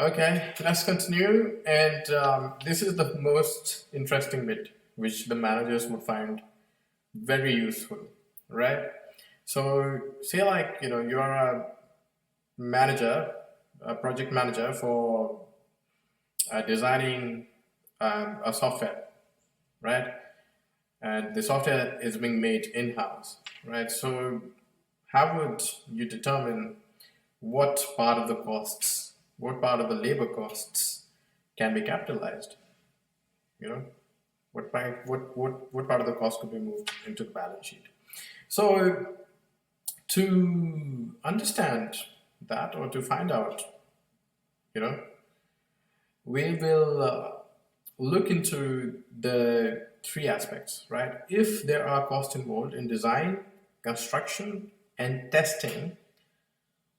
Okay, let's continue. And this is the most interesting bit, which the managers would find very useful, right? So, say like you are a manager, a project manager for designing a software, right? And the software is being made in-house, right? So, how would you determine what part of the costs, what part of the labor costs can be capitalized? You know, what part of the cost could be moved into the balance sheet? So to understand that or to find out, you know, we will look into the three aspects, right? If there are costs involved in design, construction, and testing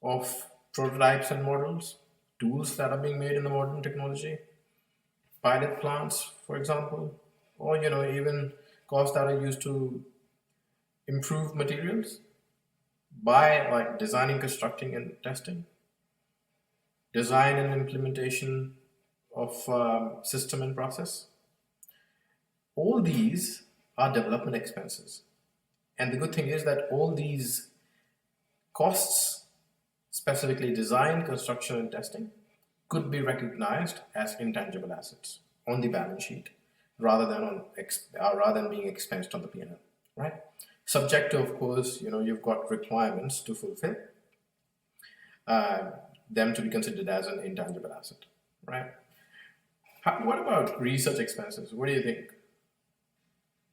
of prototypes and models, tools that are being made in the modern technology, pilot plants, for example, or even costs that are used to improve materials by like designing, constructing, and testing, design and implementation of system and process. All these are development expenses. And the good thing is that all these costs, specifically design, construction, and testing, could be recognized as intangible assets on the balance sheet rather than being expensed on the P&L, right? Subject to, of course, you've got requirements to fulfill them to be considered as an intangible asset, right? What about research expenses? What do you think?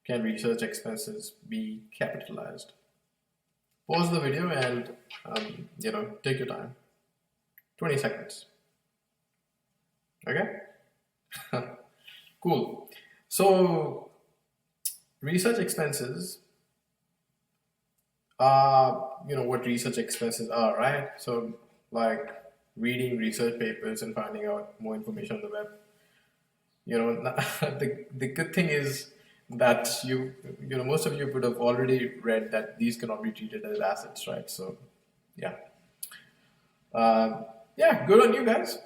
Can research expenses be capitalized? Pause the video and take your time. 20 seconds. Okay? Cool. So research expenses are, what research expenses are, right? So like reading research papers and finding out more information on the web. The good thing is that most of you would have already read that these cannot be treated as assets, right? So yeah. Yeah, good on you guys.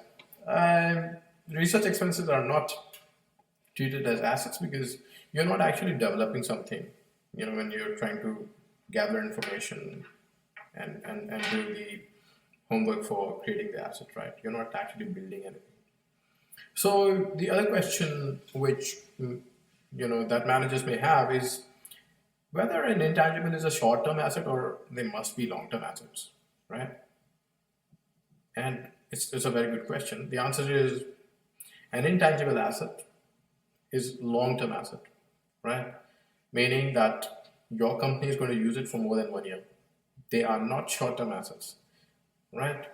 Research expenses are not treated as assets because you're not actually developing something, when you're trying to gather information and do the homework for creating the asset, right? You're not actually building anything. So the other question which that managers may have is whether an intangible is a short-term asset or they must be long-term assets, right? And it's a very good question. The answer is an intangible asset is long-term asset, right? Meaning that your company is going to use it for more than 1 year. They are not short-term assets, right?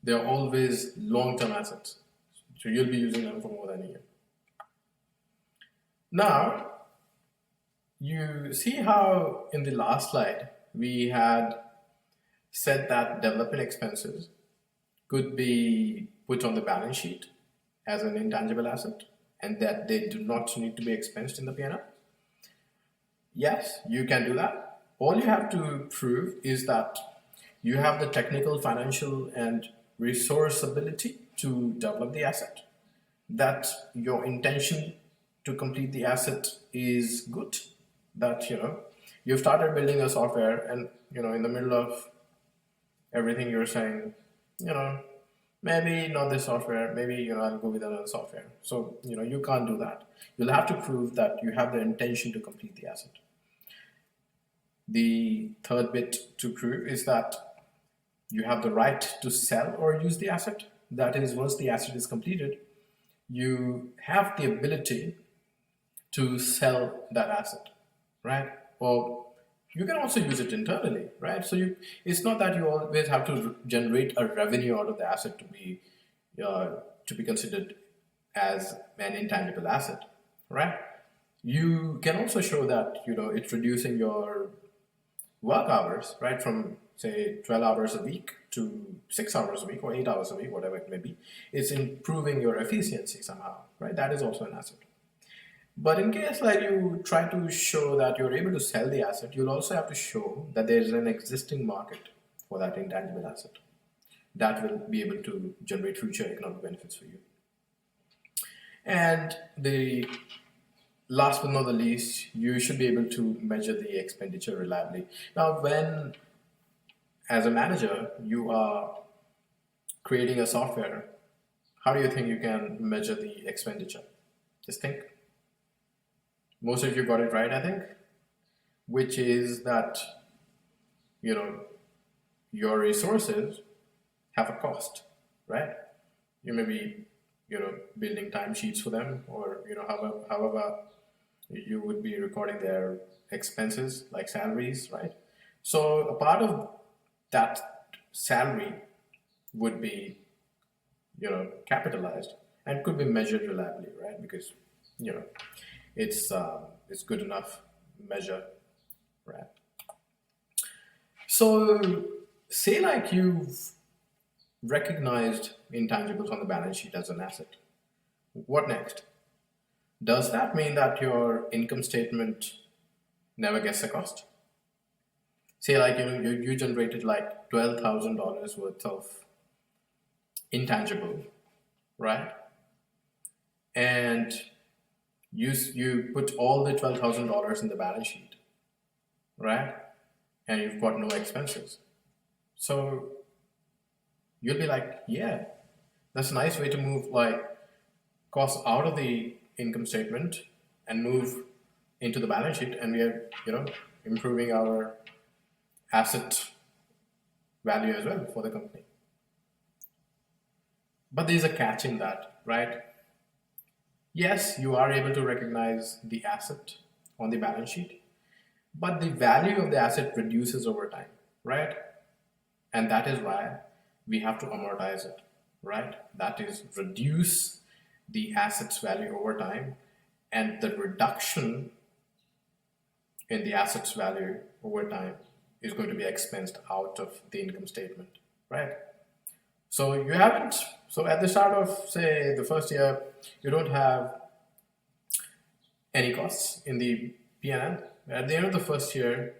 They're always long-term assets. So you'll be using them for more than a year. Now, you see how in the last slide we had said that development expenses could be put on the balance sheet as an intangible asset and that they do not need to be expensed in the P&L? Yes, you can do that. All you have to prove is that you have the technical, financial, and resource ability to develop the asset, that your intention to complete the asset is good, that you've started building a software and in the middle of everything you're saying, maybe not this software, maybe I'll go with another software. So you can't do that. You'll have to prove that you have the intention to complete the asset. The third bit to prove is that you have the right to sell or use the asset. That is, once the asset is completed, you have the ability to sell that asset, right? Or you can also use it internally, right? So it's not that you always have to generate a revenue out of the asset to be considered as an intangible asset, right? You can also show that it's reducing your work hours, right, from say 12 hours a week to 6 hours a week or 8 hours a week, whatever it may be. It's improving your efficiency somehow, right? That is also an asset. But in case like you try to show that you're able to sell the asset, you'll also have to show that there's an existing market for that intangible asset. that will be able to generate future economic benefits for you. And the last but not the least, you should be able to measure the expenditure reliably. Now, when as a manager you are creating a software, how do you think you can measure the expenditure? Just think. Most of you got it right, I think, which is that, you know, your resources have a cost, right? You may be, building timesheets for them, or, however you would be recording their expenses like salaries, right? So a part of that salary would be, capitalized and could be measured reliably, right? Because, it's good enough measure, right? So say like you've recognized intangibles on the balance sheet as an asset. What next? Does that mean that your income statement never gets a cost? Say like you generated like $12,000 worth of intangible, right? And you put all the $12,000 in the balance sheet, right? And you've got no expenses. So you'll be like, yeah, that's a nice way to move like costs out of the income statement and move into the balance sheet, and we are, improving our asset value as well for the company. But there's a catch in that, right? Yes, you are able to recognize the asset on the balance sheet, but the value of the asset reduces over time, right? And that is why we have to amortize it, right? That is, reduce the asset's value over time, and the reduction in the asset's value over time is going to be expensed out of the income statement, right? So you haven't, so at the start of, say, the first year, you don't have any costs in the P&L. At the end of the first year,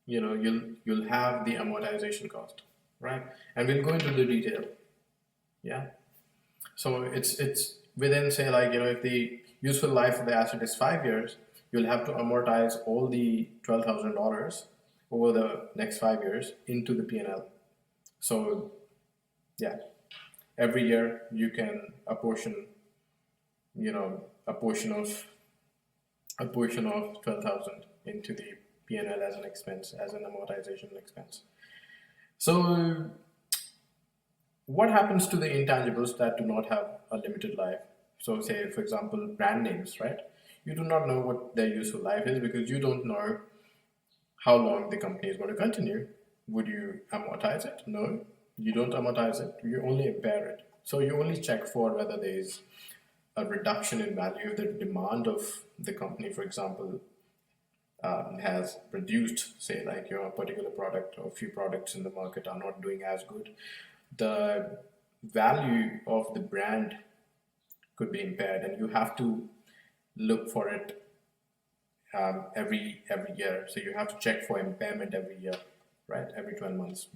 you'll have the amortization cost, right? And we'll go into the detail. Yeah. So it's within, say, like, if the useful life of the asset is 5 years, you'll have to amortize all the $12,000 over the next 5 years into the P&L. So yeah, every year you can apportion, a portion of 12,000 into the P&L as an expense, as an amortization expense. So what happens to the intangibles that do not have a limited life? So say, for example, brand names, right? You do not know what their useful life is because you don't know how long the company is going to continue. Would you amortize it? No, you don't amortize it. You only impair it. So you only check for whether there is a reduction in value if the demand of the company, for example, has reduced, say like a particular product or a few products in the market are not doing as good. The value of the brand could be impaired, and you have to look for it every year. So you have to check for impairment every year, right? Every 12 months.